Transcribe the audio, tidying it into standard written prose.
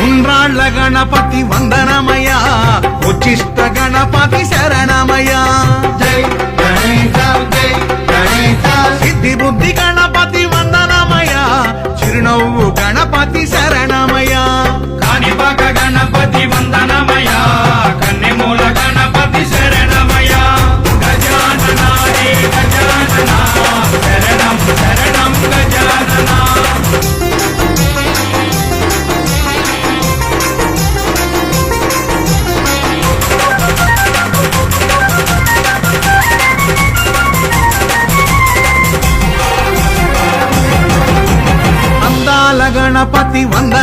ఉండ్రాళ్ళ గణపతి వందనమయ ఉచ్చిష్ట గణపతి శరణమయ జై గణేశ జై గణేశ సిద్ధి బుద్ధి గణపతి వందనమయ చిరునవ్వు గణపతి శరణమయ కాణిపాక గణపతి వందనమయ కన్నెమూల గణపతి శరణమయ గజాననాది గజానన శరణం శరణం గజానన అందాల గణపతి వందనమయ